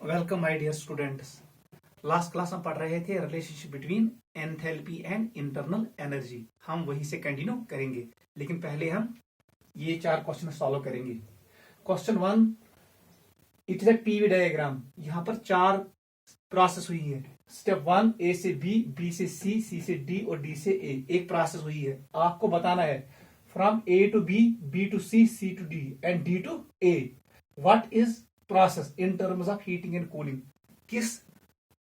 Welcome my dear students. Last class हम पढ़ रहे थे relationship between enthalpy and internal energy. हम वहीं से कंटिन्यू करेंगे, लेकिन पहले हम ये 4 क्वेश्चन सॉल्व करेंगे। Question 1, it is a PV diagram. यहाँ पर 4 प्रोसेस हुई है। स्टेप 1 ए से बी, बी से सी से डी और डी से ए। एक प्रोसेस हुई है। आपको बताना है from A to B to C to D and D to A what is process in terms of heating and cooling. किस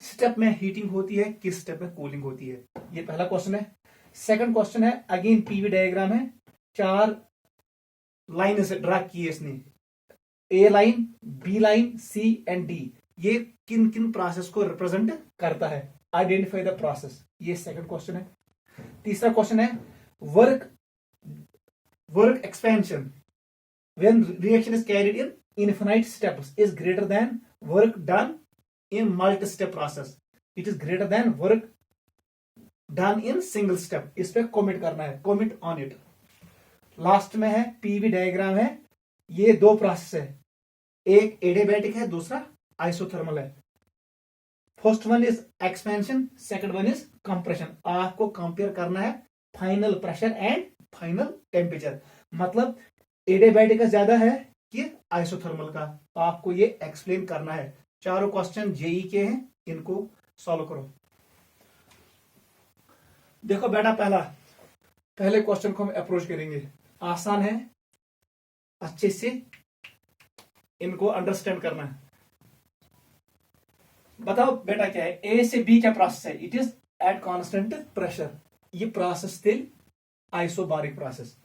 स्टेप में हीटिंग होती है, किस स्टेप में कूलिंग होती है, ये पहला क्वेश्चन है। सेकंड क्वेश्चन है, अगेन पीवी डायग्राम है, 4 लाइन से ड्रा की है इसने। A line, B line, C and D. ये किन किन प्रोसेस को रिप्रेजेंट करता है, आइडेंटिफाई द प्रोसेस। ये सेकंड क्वेश्चन है। तीसरा क्वेश्चन है, work expansion when reaction is carried in infinite steps is greater than work done in multi-step process. It is greater than work done in single step. इस पे comment करना है, comment on it. Last में है PV diagram है। ये 2 process है, एक एडियाबैटिक है, दूसरा आइसोथर्मल है। First one is expansion, second one is compression. आपको कंपेयर करना है final pressure and final temperature. मतलब एडियाबैटिक का ज्यादा है कि आइसोथर्मल का, आपको ये एक्सप्लेन करना है। चारों क्वेश्चन जेई के हैं, इनको सॉल्व करो। देखो बेटा, पहले क्वेश्चन को हम अप्रोच करेंगे। आसान है, अच्छे से इनको अंडरस्टैंड करना है। बताओ बेटा क्या है, ए से बी क्या प्रोसेस है? It is at constant pressure. ये प्रोसेस स्टिल आइसोबारिक प्रोसेस।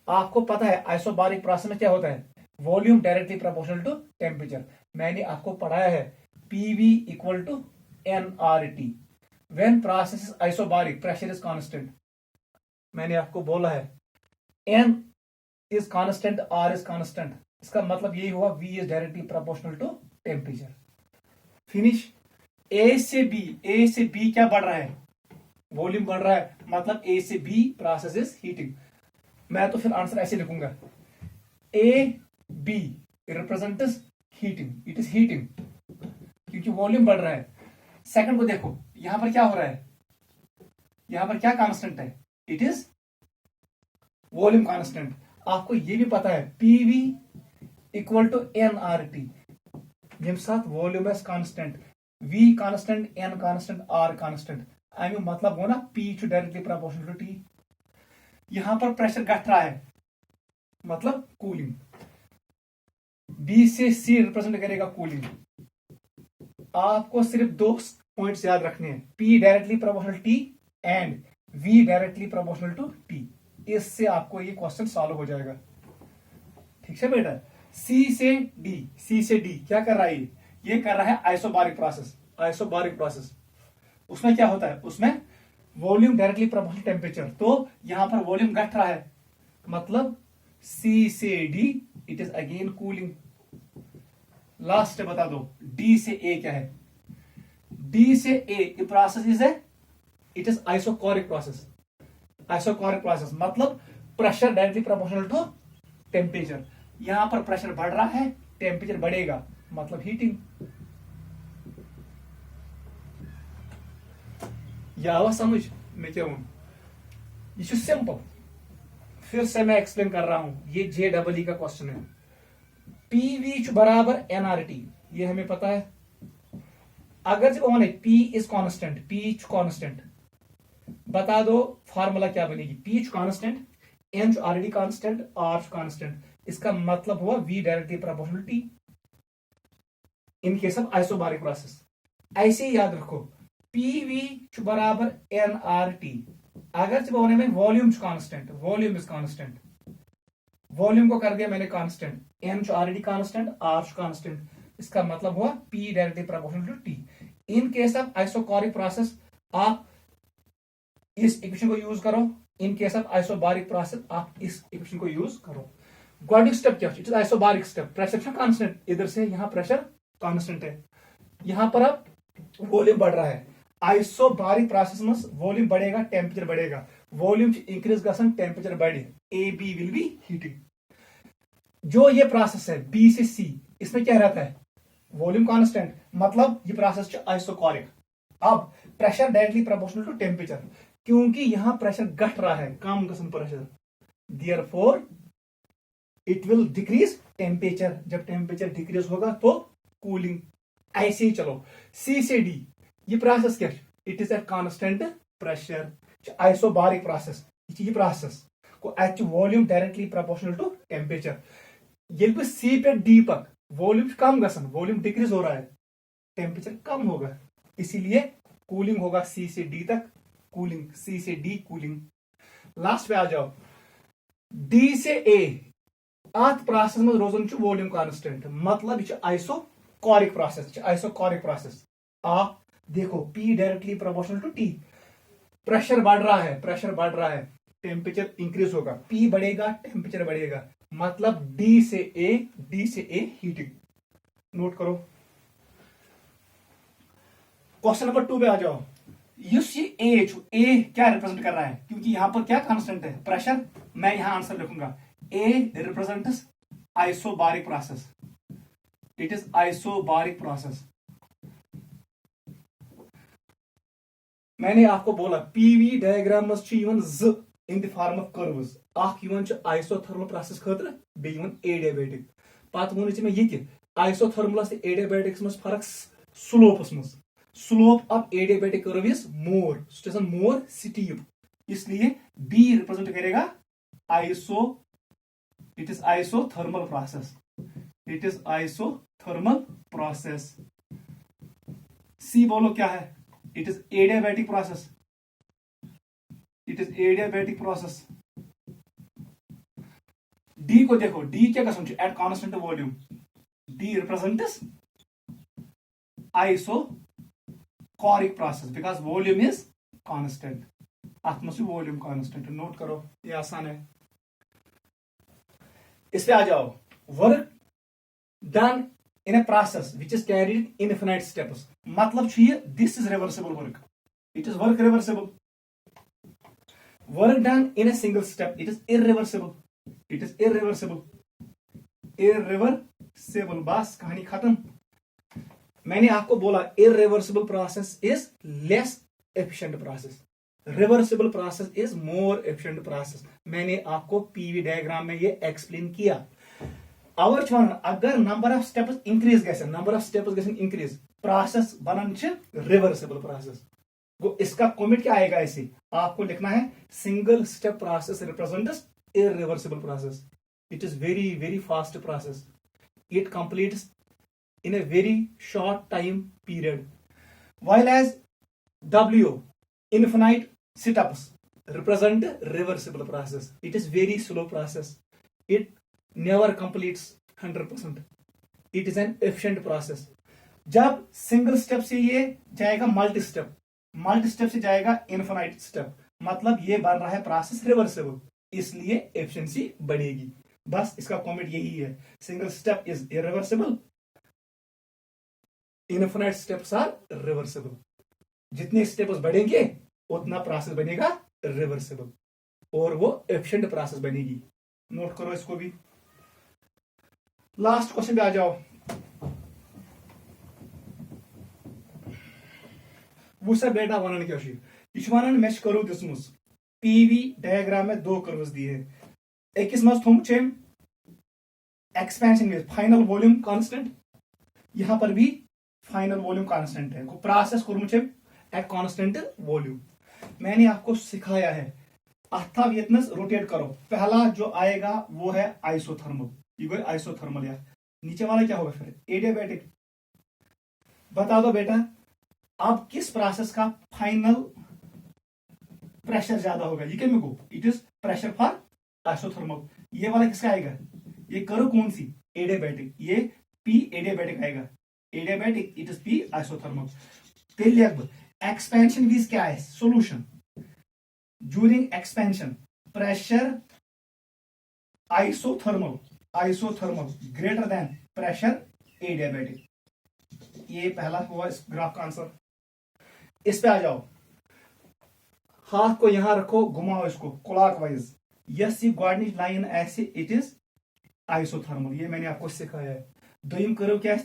आपको पता है आइसोबारिक प्रोसेस में क्या होता है, volume directly proportional to temperature. मैंने आपको पढ़ाया है PV equal to nRT. When process is isobaric pressure is constant. मैंने आपको बोला है n is constant, R is constant. इसका मतलब यही हुआ V is directly proportional to temperature. Finish. A से बी क्या बढ़ रहा है, वॉल्यूम बढ़ रहा है, मतलब ए से बी प्रोसेस इज हीटिंग। मैं तो फिर आंसर ऐसे लिखूंगा, A B represents heating, it is heating, क्योंकि वॉल्यूम बढ़ रहा है। सेकंड को देखो, यहां पर क्या हो रहा है, यहां पर क्या कांस्टेंट है, इट इज वॉल्यूम कांस्टेंट। आपको ये भी पता है पीवी इक्वल टू एनआरटी। यम साथ volume is constant, V constant, n constant, R constant. आई मतलब हो ना P to directly proportional to T. यहां पर प्रेशर घट रहा है, मतलब कूलिंग। बी से सी रिप्रेजेंट करेगा कूलिंग। आपको सिर्फ 2 पॉइंट्स याद रखने हैं, P directly proportional T and V directly proportional to T. इससे आपको ये क्वेश्चन सॉल्व हो जाएगा। ठीक है बेटा। सी से डी क्या कर रहा है, ये कर रहा है आइसोबारिक प्रोसेस। उसमें क्या होता है, उसमें वॉल्यूम डायरेक्टली प्रोपोर्शनल टेम्परेचर। तो यहां पर वॉल्यूम घट रहा है, मतलब सी से D it is again cooling. Last बता दो, डी से ए क्या है? डी से A process is it is isochoric process. मतलब pressure directly proportional to temperature. यहां पर प्रेशर बढ़ रहा है, टेम्परेचर बढ़ेगा, मतलब हीटिंग। या समझ मैं क्या हूं, ये सिंपल। फिर से मैं एक्सप्लेन कर रहा हूं, ये JEE का क्वेश्चन है। पीवी बराबर एनआरटी, ये हमें पता है। अगर जब ऑन है पी इज कांस्टेंट, बता दो फार्मूला क्या बनेगी। P constant, N already constant, R constant. इसका मतलब हुआ V directly proportional T in case of isobaric process. ऐसे ही याद रखो, पीवी बराबर एनआरटी। अगर जब होने में वॉल्यूम इज कांस्टेंट, वॉल्यूम को कर दिया मैंने constant, N already constant, R constant. इसका मतलब हुआ P directly proportional to T. In case of isochoric process आप इस इक्वेशन को यूज करो, in case of isobaric process आप इस इक्वेशन को यूज करो। गॉडिक स्टेप क्या है, it is isobaric step. Pressure constant, इधर से यहां प्रेशर कांस्टेंट है, यहां पर अब वॉल्यूम बढ़ रहा है। आइसोबारिक प्रोसेस में वॉल्यूम बढ़ेगा, टेम्परेचर बढ़ेगा। वॉल्यूम इंक्रीज गसन टेम्परेचर बढ़े, A B will be heating. जो ये प्रोसेस है बी से सी, इसमें क्या रहता है, वॉल्यूम कांस्टेंट मतलब ये प्रोसेस आइसोकोरिक। अब pressure directly proportional to temperature, क्योंकि यहां प्रेशर घट रहा है, कम गसन pressure, therefore it will decrease temperature. जब टेम्परेचर डिक्रीज होगा तो कूलिंग। ऐसे ही चलो सी से डी, ये प्रोसेस क्या, it is at constant pressure, isobaric process. ये प्रोसेस को एच volume directly proportional to temperature. ये भी सी पे डी पर वॉल्यूम कम गसन, वॉल्यूम डिक्रीज हो रहा है, टेम्परेचर कम होगा, इसीलिए कूलिंग होगा सी से डी तक, कूलिंग सी से डी कूलिंग। लास्ट पे आ जाओ, डी से ए अत प्रोसेस में रोजन वॉल्यूम कांस्टेंट, मतलब ये आइसोकोरिक प्रोसेस, आइसोकोरिक प्रोसेस। आप देखो P directly proportional to T, pressure बढ़ रहा है, प्रेशर बढ़ रहा है, टेम्परेचर इंक्रीज होगा, पी बढ़ेगा टेम्परेचर बढ़ेगा, मतलब डी से ए हीटिंग। नोट करो। क्वेश्चन नंबर 2 पे आ जाओ। ए क्या रिप्रेजेंट कर रहा है, क्योंकि यहां पर क्या कांस्टेंट है, प्रेशर। मैं यहां आंसर लिखूंगा, A represents isobaric process, it is isobaric process. मैंने आपको बोला पीवी डायग्राम ज in the form of curves, isothermal process खतर बेवन एडियाबैटिक। पत वो मैं ये आइसोथर्मलस एडियाबैटिक्स मज फर्क स्लोपस मज। Slope of adiabatic curve is more, more steep, इसलिए बी रिप्रेजेंट करेगा iso, it is isothermal process, it is isothermal process. C बोलो क्या है, it is adiabatic process, it is adiabatic process. D को देखो, डी क्या कसम at constant volume, D represents isochoric process because volume is constant, volume constant. Note करो, ये आसान है। इस पे आ जाओ, work done in a process which is carried in infinite steps, मतलब this is reversible work, it is work reversible. Work done in a single step, it is irreversible, it is irreversible, irreversible। बस कहानी खत्म। मैंने आपको बोला irreversible process is less efficient process, reversible process is more efficient process। मैंने आपको PV diagram में ये एक्सप्लेन किया। अवर अगर नंबर ऑफ स्टेप्स इंक्रीज गए, नंबर ऑफ स्टेप्स गए इंक्रीज, प्रोसेस बनन रिवर्सिबल प्रोसेस। गो इसका कॉमेंट क्या आएगा, ऐसे आपको लिखना है single step process represents irreversible process, it is very very fast process, it completes in a very short time period, while as W infinite steps represent reversible process, it is very slow process, it never completes 100%, it is an efficient process। जब single step से ये जाएगा multi step, multi step से जाएगा infinite step, मतलब ये बन रहा है प्रोसेस रिवर्सिबल, इसलिए एफिशिएंसी बढ़ेगी। बस इसका कमेंट यही है, single step is irreversible, infinite steps are reversible. जितने स्टेप्स बढ़ेंगे उतना प्रोसेस बनेगा रिवर्सिबल और वो एफिशिएंट प्रोसेस बनेगी। नोट करो इसको भी। लास्ट क्वेश्चन पे आ जाओ। वो सब बेटा वन क्या यह वन मे कर्व दिसम पीवी डायग्राम में दो कर्व्स दिए, अकिस मज थोम एक्सपेंशन फाइनल वॉल्यूम कांस्टेंट, यहां पर भी फाइनल वॉल्यूम कांस्टेंट है, प्रोसेस कर्मुत एट कांस्टेंट वॉल्यूम। मैंने आपको सिखाया है अथा यतनस रोटेट करो, पहला जो आएगा वो है आइसोथर्मल, ये गो आइसोथर्मल, या नीचे वाला क्या होगा फिर एडियाबैटिक। बता दो बेटा अब किस प्रोसेस का फाइनल प्रेशर ज्यादा होगा, ये क्या को it is pressure for isothermal. ये वाला किसका आएगा, ये करो कौन सी एडियाबैटिक, ये पी एडियाबैटिक आएगा, adiabatic it is P isothermal. तेल एक्सपेंशन वीज क्या है solution, during expansion pressure isothermal greater than pressure adiabatic. ये पहला हुआ इस ग्राफ का आंसर। इस पे आ जाओ, हाथ को यहां रखो, घुमाओ इसको क्लॉकवाइज, यस ये गॉडनिच लाइन ऐसे इट इज आइसोथर्मल, ये मैंने आपको सिखाया है। दोयम कर्व क्या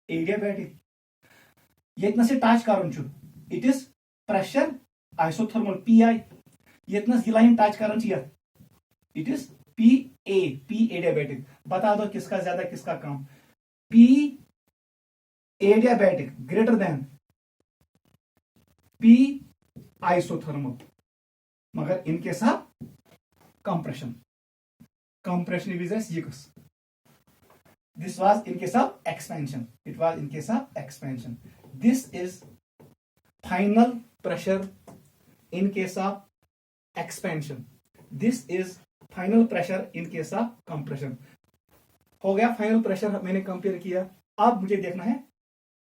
एडियाबैटिक यतनस टच कर it is pressure isothermal P I यतनस ये लाइन टच कर इट इज पी एडियाबैटिक बता दो किसका ज्यादा किसका कम P adiabatic greater than P isothermal मगर इनके साथ compression is as यकस this was in case of expansion it was in case of expansion this is final pressure in case of expansion this is final pressure in case of compression हो गया final pressure मैंने compare किया अब मुझे देखना है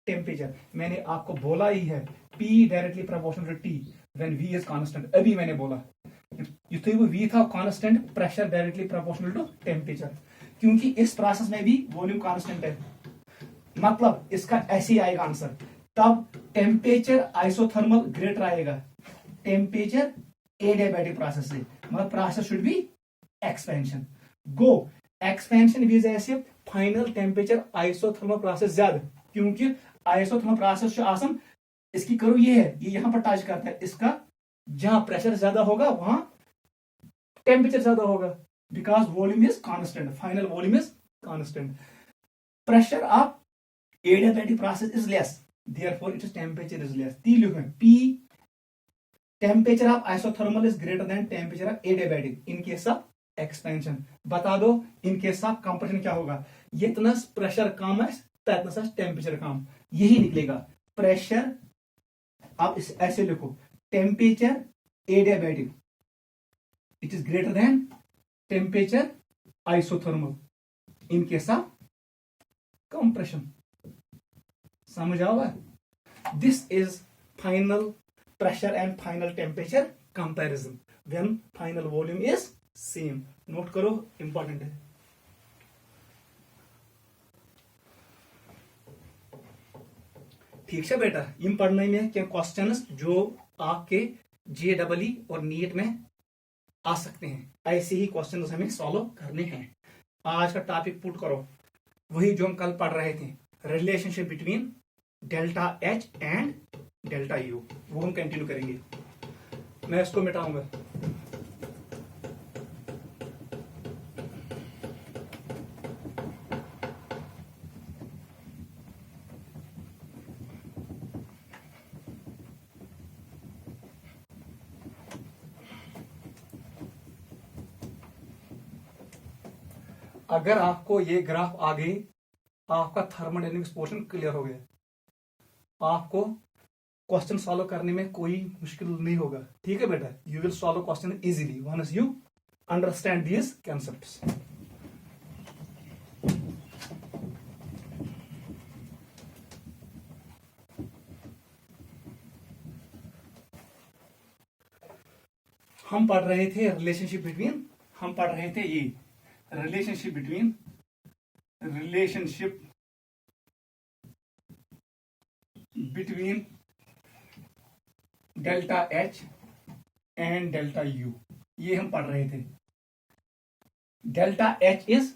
temperature मैंने आपको बोला ही है P directly proportional to T when V is constant अभी मैंने बोला युथे वो V था constant pressure directly proportional to temperature क्योंकि इस प्रोसेस में भी वॉल्यूम कांस्टेंट है मतलब इसका ऐसे ही आएगा आंसर तब टेम्परेचर आइसोथर्मल ग्रेटर आएगा टेम्परेचर एडियाबैटिक प्रोसेस से मतलब process should be expansion go expansion भी ऐसे फाइनल टेम्परेचर आइसोथर्मल प्रोसेस ज्यादा क्योंकि आइसोथर्मल प्रोसेस जो आसान इसकी करो ये है ये यहां पर टच करता है इसका जहां प्रेशर ज्यादा होगा वहां टेम्परेचर ज्यादा होगा because volume is constant final volume is constant pressure of adiabatic process is less therefore its temperature is less ती लिखो P temperature of isothermal is greater then temperature of adiabatic in case of expansion बता दो इन case of compression क्या होगा जितना pressure कम है ततना temperature कम यही निकलेगा प्रेशर आप इस ऐसे लिखो temperature adiabatic it is greater then temperature isothermal in case of compression समझ आओ this is final pressure and final temperature comparison when final volume is same note करो इंपॉर्टेंट है ठीक है बेटा इन पढ़ने में क्या क्वेश्चंस जो आपके JEE और नीट में आ सकते हैं ऐसे ही क्वेश्चंस हमें सॉल्व करने हैं आज का टॉपिक पुट करो वही जो हम कल पढ़ रहे थे relationship between delta H and delta U वो हम कंटिन्यू करेंगे मैं इसको मिटाऊंगा अगर आपको ये ग्राफ आ गई आपका थर्मोडायनेमिक्स पोर्शन क्लियर हो गया आपको क्वेश्चन सॉल्व करने में कोई मुश्किल नहीं होगा ठीक है बेटा you will solve question easily once you understand these concepts हम पढ़ रहे थे रिलेशनशिप बिटवीन हम पढ़ रहे थे ये relationship between delta H and delta U ये हम पढ़ रहे थे delta H is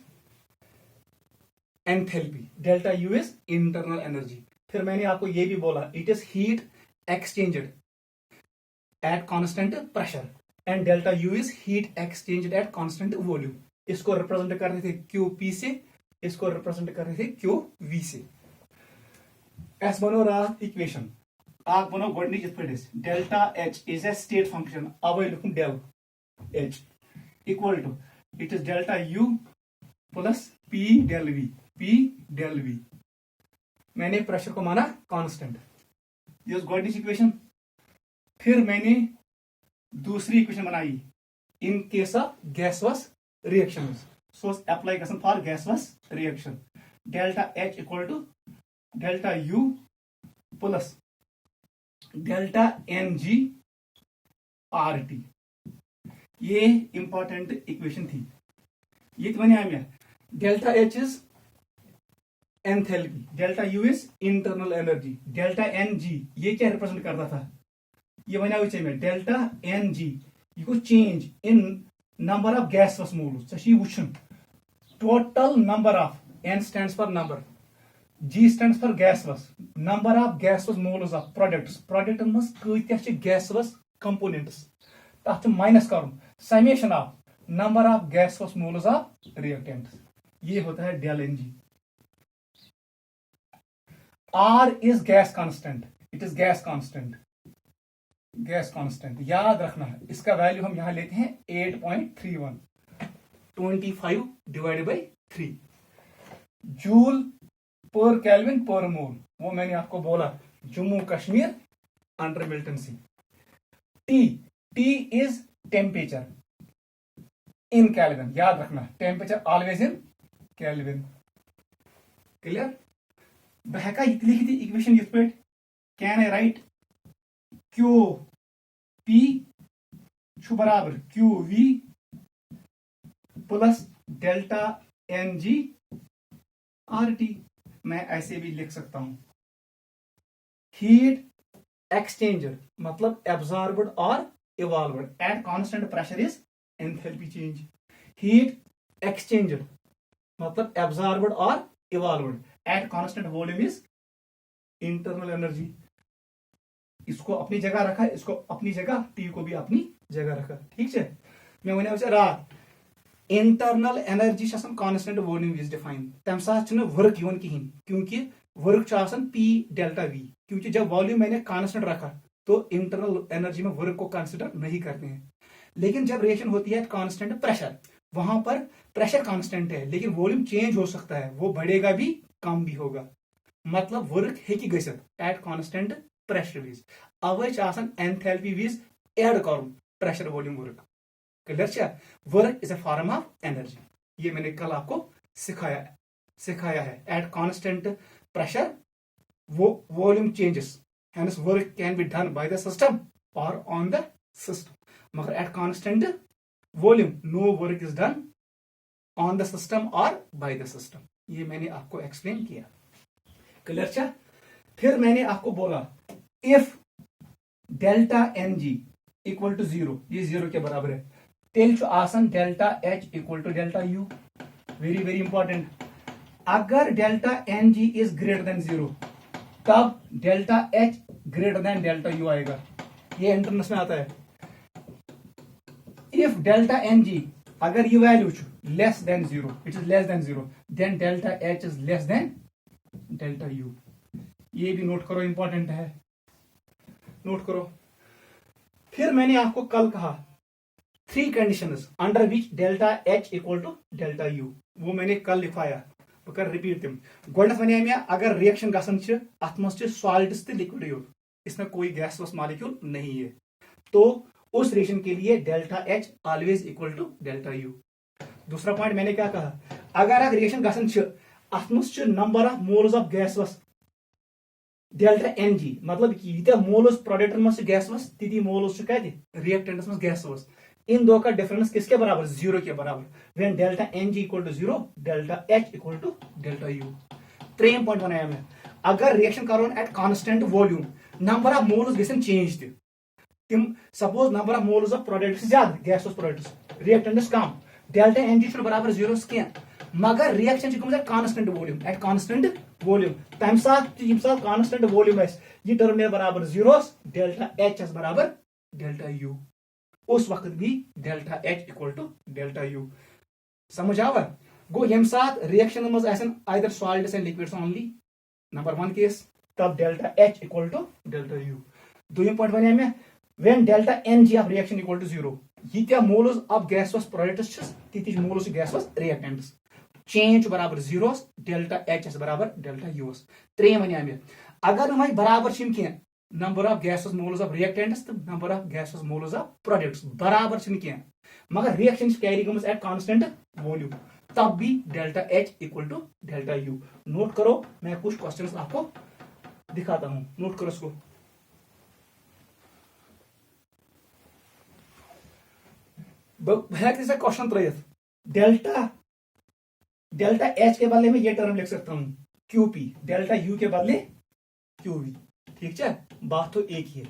enthalpy delta U is internal energy फिर मैंने आपको ये भी बोला it is heat exchanged eight constant pressure and delta U is heat exchanged eight constant volume इसको रिप्रेजेंट कर रहे थे क्यू पी से इसको रिप्रेजेंट कर रहे थे क्यू वी से एस बनो रहा इक्वेशन आप बनो गोडनिक इस पे delta H is a state function अब लिखूं del H equal to it is delta U plus P del V मैंने प्रेशर को माना कांस्टेंट ये गोडनिक इक्वेशन फिर मैंने दूसरी इक्वेशन बनाई in case of gaseous reaction so apply कर for gaseous reaction delta H equal to delta U plus delta N G R T ये इंपॉर्टेंट इक्वेशन थी ये तो मैंने delta H is enthalpy delta U is internal energy delta N G ये क्या represent करता था ये बना में डेल्टा एन जी यह गो change in number of gaseous moles वो total number of n stands for number G stands for gaseous. Number of gaseous moles of products. Product मस कत्या gaseous components. तथ माइनस करूँ. Summation of number of gaseous moles of reactants. ये होता है del Ng. R is gas constant. It is gas constant. Gas constant याद रखना है. इसका वैल्यू हम यहां लेते हैं 8.31. 25 divided by 3 joule per kelvin per mole. वो मैंने आपको बोला जम्मू कश्मीर अंडर मिल्टन सी. T is temperature in kelvin. याद रखना temperature always in kelvin. Clear. बह हेका लिखित इक्वेशन यथ पे. Can I write Q P बराबर Q V plus delta N G R T. मैं ऐसे भी लिख सकता हूं. हीट एक्सचेंजर मतलब एब्जॉर्ब्ड और evolved at constant pressure is enthalpy change. Heat exchanger मतलब एब्जॉर्ब्ड और evolved at constant volume is internal energy. इसको अपनी जगह रखा, इसको अपनी जगह, टी को भी अपनी जगह रखा. ठीक है. मैं वन रात internal energy constant volume is define. तम साथ वर्क यवन कहीं क्योंकि वर्क पी डेल्टा वी. क्योंकि जब वॉल्यूम मैंने कांस्टेंट रखा तो इंटरनल एनर्जी में वर्क को कंसिडर नहीं करते हैं. लेकिन जब रिएक्शन होती है कांस्टेंट प्रेशर, वहां पर प्रेशर कांस्टेंट है लेकिन वॉल्यूम चेंज हो सकता है. वो बढ़ेगा भी कम भी होगा. मतलब वर्क हेकि गसित एट कांस्टेंट प्रेशर विज. अवे एंथैल्पी विज एड कर pressure volume work. Clear. Work is a form of energy. ये मैंने कल आपको सिखाया है. एट कांस्टेंट प्रेशर वो volume changes. Hence work can be done by the system और ऑन द सिस्टम. मगर at constant volume no work is done on the system और बाय द सिस्टम. ये मैंने आपको एक्सप्लेन किया. क्लियर. फिर मैंने आपको बोला if delta N G equal to 0, ये 0 के बराबर है, तेल delta H equal to delta U. Very very important. अगर delta N G is greater than 0 तब delta H greater than delta U आएगा. ये एंट्रेंस में आता है. इफ डेल्टा एन जी अगर ये value less than 0, it is less than 0, then delta H is less than delta U. ये भी नोट करो, इंपॉर्टेंट है, नोट करो. फिर मैंने आपको कल कहा 3 conditions under which delta H equal to delta U. वो मैंने कल लिखाया. बह कर रिपीट तम. गोडनथ वन मे अगर रिएक्शन गसन अत मज सॉल्ट्स तो लिक्विड योत, इसमें कोई गैसलस मॉलिक्यूल नहीं है, तो उस रिएक्शन के लिए delta H always equal to delta U. दूसरा पॉइंट मैंने क्या कहा, अगर रिएक्शन गसन अत मज number of moles of gaseous delta N G. मतलब यीत्या मोल्स प्रोडक्ट मज गैसलस ती मोल्स रिएक्टेंट्स मज गैसलस. इन दो का डिफरेंस किसके बराबर, 0 के बराबर. When delta N G equal to 0 delta H equal to delta U. 3 point बनाया मैं. अगर रिएक्शन करो at constant volume number of moles गसन चेंज तिम. Suppose number of moles of products ज्यादा गैसोस प्रोडक्ट्स, रिएक्टेंट्स कम, डेल्टा एन जी बराबर 0 कह. मगर reaction constant volume at constant volume. तम साथ कांस्टेंट वॉल्यूम ये टर्म बराबर 0, डेल्टा एच बराबर डेल्टा यू. उस वक्त भी delta H equal to delta U. समझ आवा. गो यम साथ रिएक्शन मज either solids and liquids only, number 1 case, तब delta H equal to delta U. दोयम पॉइंट बने में when delta N g of reaction equal to 0 यीत्या मोल्स ऑफ गैसोस प्रोडक्ट्स तीत मोल्स गैसोस रिएक्टेंट्स. चेंज बराबर 0, delta H बराबर delta U. 3 बने में. अगर वह बराबर कह number of gaseous moles of reactants तो number of gaseous moles of products बराबर कह, मगर रिएक्शन कैरी गमस एट कांस्टेंट वॉल्यूम, तब भी delta H equal to delta U. Note करो, मैं कुछ क्वेश्चंस आपको दिखाता हूं, नोट करो इसको. क्वेश्चन त्रयित डेल्टा एच के बदले में ये टर्म लिख सकता हूं क्यूपी, डेल्टा यू के बदले क्यूवी. ठीक है, बात तो एक ही है.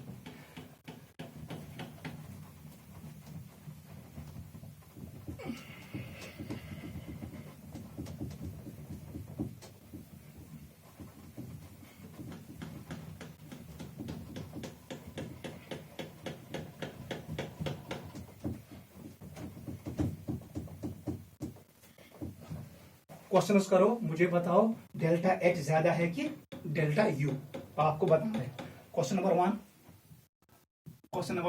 क्वेश्चन करो, मुझे बताओ डेल्टा एच ज्यादा है कि डेल्टा यू, आपको बताना है। Question number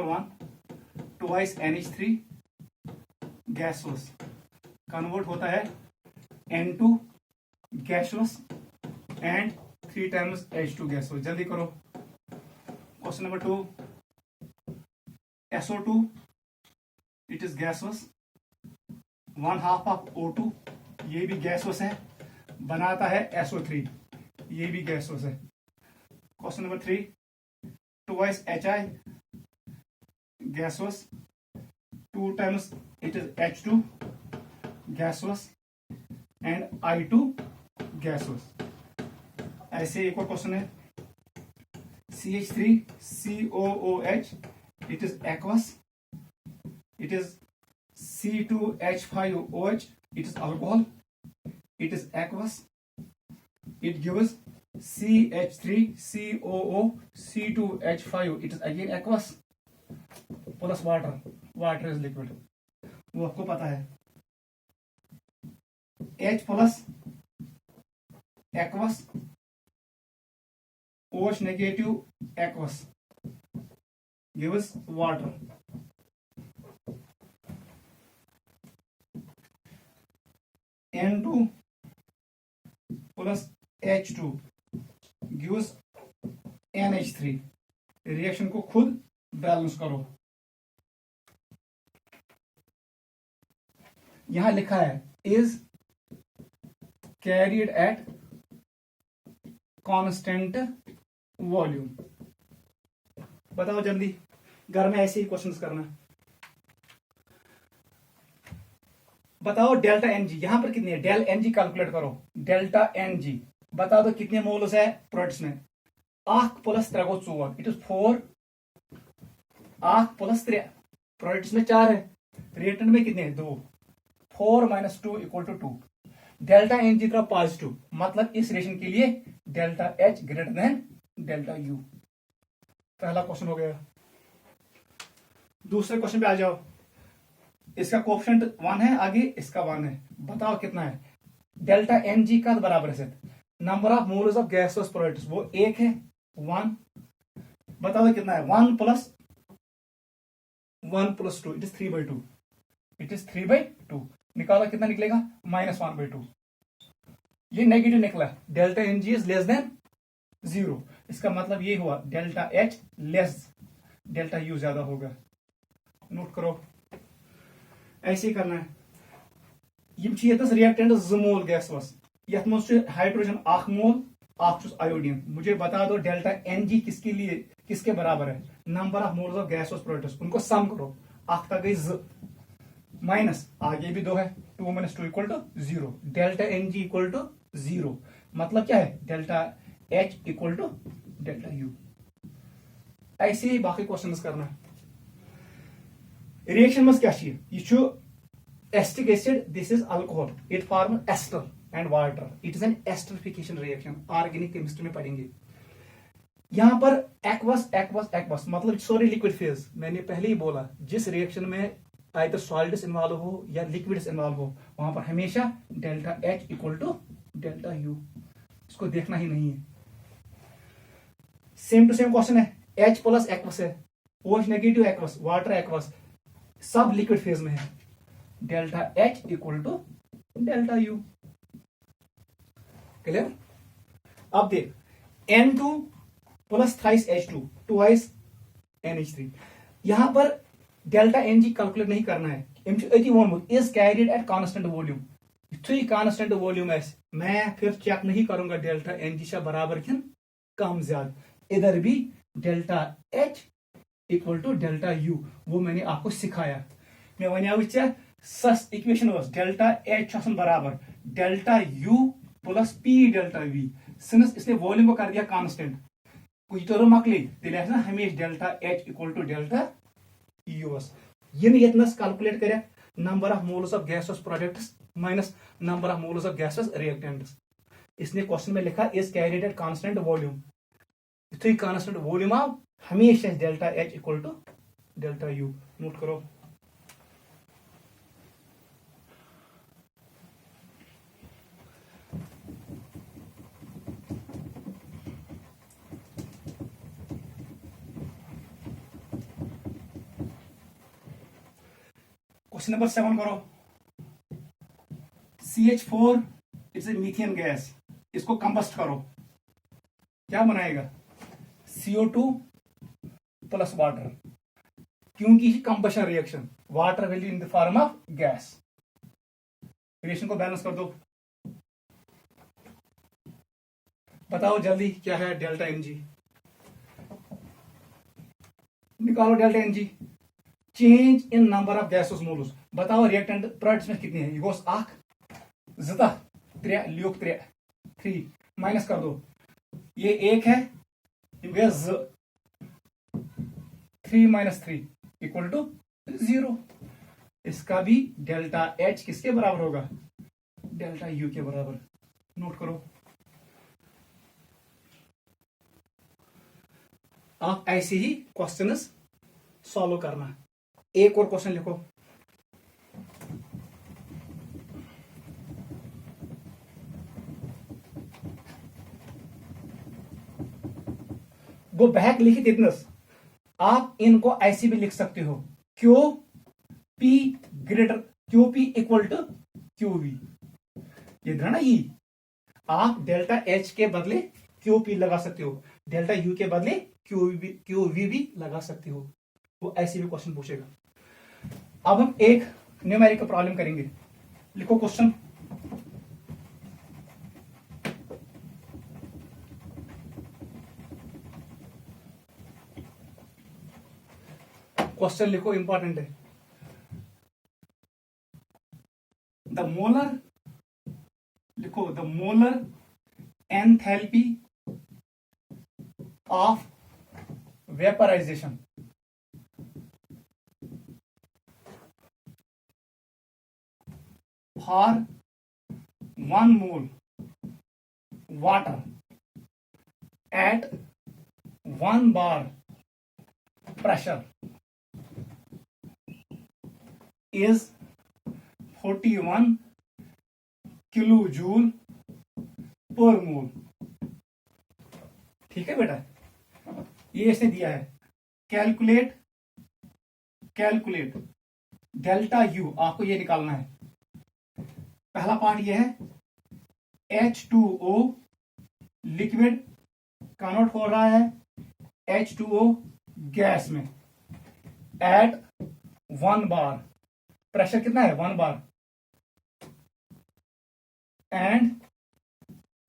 one, twice NH3 gaseous convert होता है N2 गैसोस and 3 times H2 gaseous. जल्दी करो। Question number 2, SO2 it is gaseous, 1/2 of O2, ये भी गैसोस है, बनाता है SO3, ये भी गैसोस है। Question number 3, twice HI gaseous, 2 times it is H2 gaseous and I2 gaseous. ऐसे एक और क्वेश्चन है, CH3COOH it is aqueous, it is C2H5OH, it is alcohol, it is aqueous, it gives CH3COO C2H5, it is again aqueous plus water is liquid, वो आपको पता है। H plus aqueous, OH negative aqueous gives water, N2 plus H2 gives NH3। Reaction को खुद balance करो। यहां लिखा है is carried at constant volume. बताओ जल्दी, घर में ऐसे ही क्वेश्चंस करना। बताओ डेल्टा एनजी यहां पर कितनी है, डेल एनजी कैलकुलेट करो। डेल्टा एनजी बता दो कितने मोल्स है प्रोडक्ट्स में। 8 + 3 गो 4, इट इज 4। 8 + 3 प्रोडक्ट्स में 4 है, रिएक्टेंट में कितने हैं 2। 4 - 2 = 2। डेल्टा एनजी तरफ पॉजिटिव, मतलब इस रिएक्शन के लिए delta H greater than delta you. पहला क्वेश्चन हो गया। दूसरे क्वेश्चन पे आ जाओ। इसका कोएफिशिएंट 1 है, आगे इसका 1 है। बताओ कितना है। डेल्टा एनजी का बराबर है number of moles of gaseous products, वो 1 है 1। बताओ कितना है 1 + 2 इट इज 3/2, इट इज 3/2। निकाला कितना निकलेगा -1/2। ये नेगेटिव निकला, delta N G is less than 0। इसका मतलब ये हुआ delta H less delta U ज्यादा होगा। नोट करो, ऐसे ही करना है। यम रिएक्टेंट 2 मोल गैस यथ मज हाइड्रोजन 1 मोल, आयोडीन। मुझे बता दो डेल्टा एनजी किसके लिए किसके बराबर है। Number of moles of gas products, उनको सम करो। 8 का गई माइनस, आगे भी 2 है, 2 - 2 = 0। डेल्टा एनजी = 0, मतलब क्या है डेल्टा एच = डेल्टा यू। ऐसे ही बाकी क्वेश्चन करना है। रिएक्शन में क्या चाहिए, acetic acid, this is alcohol, it form ester and water, it is an esterification reaction, organic chemistry में पढ़ेंगे। यहां पर एक्वस मतलब सॉरी लिक्विड फेज। मैंने पहले ही बोला जिस रिएक्शन में आइदर सॉलिड्स इन्वॉल्व हो या लिक्विड्स इन्वॉल्व हो, वहां पर हमेशा डेल्टा एच = डेल्टा यू, इसको देखना ही नहीं है। सेम टू सेम क्वेश्चन है, H + एक्वस है, OH negative aqueous, water aqueous, सब लिक्विड फेज में है, delta H = delta you. Clear. अब देख N2 + thrice H2 twice NH3। यहां पर डेल्टा एनजी कैलकुलेट नहीं करना है, अति वोनमुत is carried at constant volume. Three constant volume ऐसे मैं फिर चेक नहीं करूंगा डेल्टा एनजी से बराबर कि कम ज्यादा। इधर भी डेल्टा एच = डेल्टा यू, वो मैंने आपको सिखाया। मैं वन सस इक्वेशन डेल्टा एच बराबर delta U + P delta V. Since इसने वॉल्यूम को कर दिया कांस्टेंट, कुछ तो मकली तेल हमेशा delta H = delta U. Yes calculate कर number of moles of gases products minus number of moles of gases reactants. इसने क्वेश्चन में लिखा is carried at constant volume. इतनी कांस्टेंट वॉल्यूम आप हमेशा delta H = delta U. Note करो। Question number 7 करो। CH4 it's a methane gas, इसको combust करो, क्या बनाएगा? CO2 प्लस वाटर, क्योंकि combustion reaction, water will in the form of gas. Reaction को बैलेंस कर दो। बताओ जल्दी क्या है डेल्टा Mg, निकालो delta Mg। Change in number of gases moles, बताओ रिएक्टेंट प्रोडक्ट्स में कितने हैं? ये गोस 1 2 3 ल्यूक 3 माइनस कर दो, ये 1 है, ये 3 माइनस 3 इक्वल टू 0। इसका भी डेल्टा H किसके बराबर होगा? डेल्टा U के बराबर। नोट करो। आप ऐसे ही क्वेश्चन सॉल्व करना। एक और क्वेश्चन लिखो। वो बैक लिखित इतना, आप इनको ऐसे भी लिख सकते हो, Q P greater QP equal to QV। ये ना ई, आप डेल्टा H के बदले QP लगा सकते हो, डेल्टा U के बदले QV भी लगा सकते हो। वो ऐसे भी क्वेश्चन पूछेगा। अब हम एक न्यूमेरिकल प्रॉब्लम करेंगे। लिखो क्वेश्चन। क्वेश्चन लिखो, इंपॉर्टेंट है। द मोलर, लिखो the molar enthalpy of vaporisation for 1 mole water at 1 bar pressure is 41 kilojoule per mole। ठीक है बेटा, ये इसने दिया है। कैलकुलेट डेल्टा U, आपको ये निकालना है। पहला पार्ट ये है H2O लिक्विड कन्वर्ट हो रहा है H2O गैस में एट 1 बार। प्रेशर कितना है? 1 bar and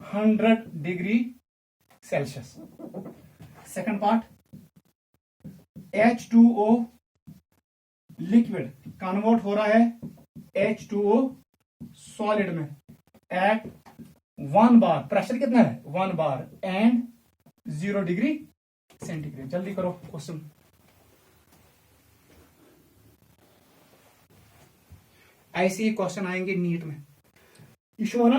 100 degree Celsius. Second part, H2O liquid convert हो रहा है H2O सॉलिड में एट 1 बार। प्रेशर कितना है? 1 बार एंड 0 डिग्री सेंटीग्रेड। जल्दी करो क्वेश्चन। ऐसे ही क्वेश्चन आएंगे नीट में।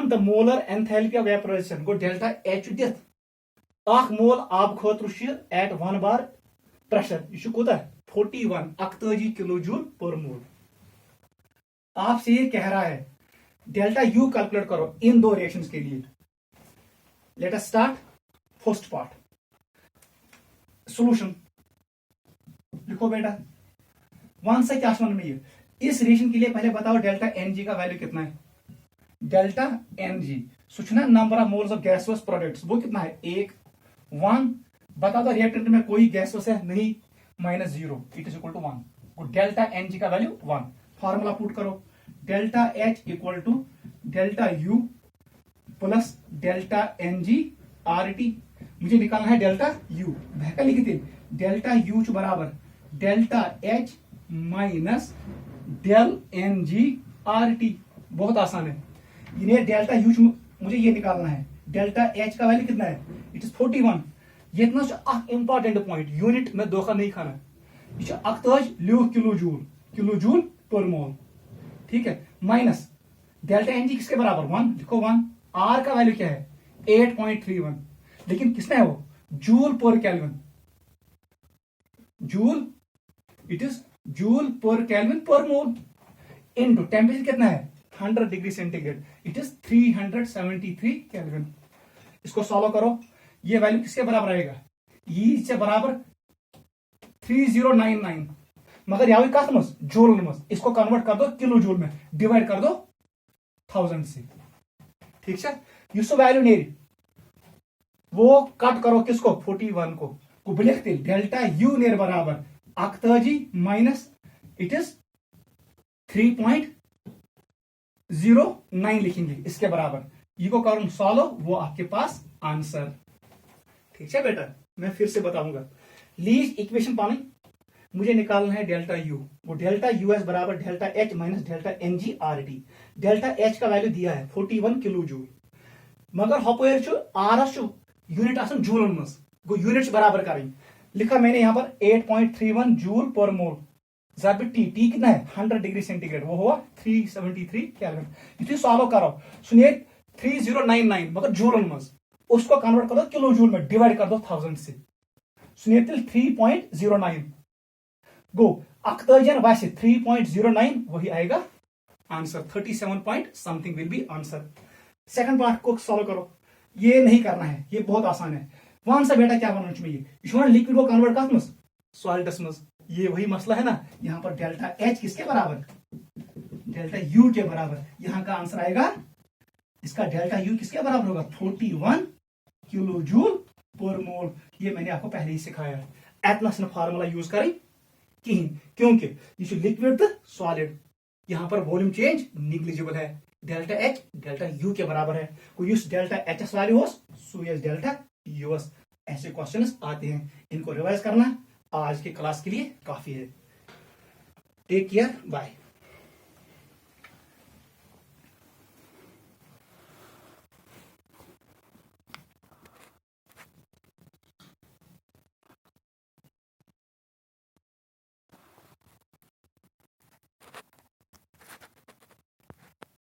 The molar enthalpy of vaporisation go delta H दित, अख मोल आब खतर एट 1 बार प्रेशर, यह कोता 41 किलो जूल पर मोल। आपसे ये कह रहा है डेल्टा U कैलकुलेट करो इन दो रिएक्शंस के लिए। Let us start first part. Solution लिखो बेटा। 1 से क्या में ये, इस रिएक्शन के लिए पहले बताओ डेल्टा Ng का वैल्यू कितना है? डेल्टा Ng सूचना number of moles of gaseous products, वो कितना है? 1 बता दो रिएक्टेंट में कोई गैसोस है नहीं, -0, it is equal to 1। Delta Ng का वैल्यू 1। फॉर्मूला पुट करो, delta H equal to delta U plus delta Ng RT। मुझे निकालना है डेल्टा U। बहका लिखिए डेल्टा U बराबर delta H minus del Ng RT। बहुत आसान है। इन्हें डेल्टा U मुझे ये निकालना है। डेल्टा H का वैल्यू कितना है? It is 41। ये इतना इंपॉर्टेंट पॉइंट, यूनिट में धोखा नहीं खाना। ये 41 किलो जूल पर मोल, ठीक है। माइनस डेल्टा Ng किसके बराबर? 1। लिखो 1। R का वैल्यू क्या है? 8.31, लेकिन किसने है वो? Joule per kelvin. Joule, it is joule per kelvin per mole into temperature कितना है? 100 degree centigrade, it is 373 kelvin. इसको सॉल्व करो, ये वैल्यू किसके बराबर आएगा? ये से बराबर 3099। मगर यहाँ कत मज जूलन मज, इसको कन्वर्ट कर दो किलो जूल में, डिवाइड कर दो 1000 से। ठीक है, इस वैल्यू नेरी वो कट करो किसको 41 को बह लिख तेल डेल्टा यू नेर बराबर 41 माइनस इट इज 3.09 लिखेंगे इसके बराबर, ये को करूं सॉल्व, वो आपके पास आंसर। ठीक है बेटा, मैं फिर से बताऊंगा, लीज इक्वेशन पानी मुझे निकालना है डेल्टा यू, वो डेल्टा यू एस बराबर delta H minus delta N G R T. Delta H का वैल्यू दिया है 41 किलो जूल, मगर हपर आर एस यूनिट आसान जूलन मज, गो यूनिट बराबर करें, लिखा मैंने यहाँ पर 8.31 जूल पर मोल, जब टी कितना है 100 डिग्री सेंटीग्रेड, वो हुआ 373 केल्विन। इसे सॉल्व करो सुनिए 3099 मगर जूलन मज, उसको कन्वर्ट कर दो किलो जूल में, डिवाइड कर दो 1000 से, सुनिए 3.09 गो अख्तजन वैसे 3.09 वही आएगा answer, 37 point something will be answer. Second part को सॉल्व करो, ये नहीं करना है, ये बहुत आसान है। वहां से बेटा क्या बनना चाहिए, लिक्विड को कन्वर्ट कर सॉलिडस मज, ये वही मसला है ना। यहाँ पर डेल्टा एच किसके बराबर, डेल्टा यू के बराबर, यहाँ का आंसर आएगा, इसका डेल्टा यू किसके बराबर होगा 41 किलो जूल पर मोल। ये मैंने आपको पहले ही सिखाया है, एटनस ने फार्मूला यूज करें कहीं, क्योंकि ये लिक्विड तो सॉलिड, यहाँ पर वॉल्यूम चेंज निग्लिजिबल है, डेल्टा एच डेल्टा यू के बराबर है, कोई उस डेल्टा एच एस वैल्यू हो सो एस डेल्टा यूएस। ऐसे क्वेश्चंस आते हैं, इनको रिवाइज करना आज के क्लास के लिए काफी है। Take care, bye.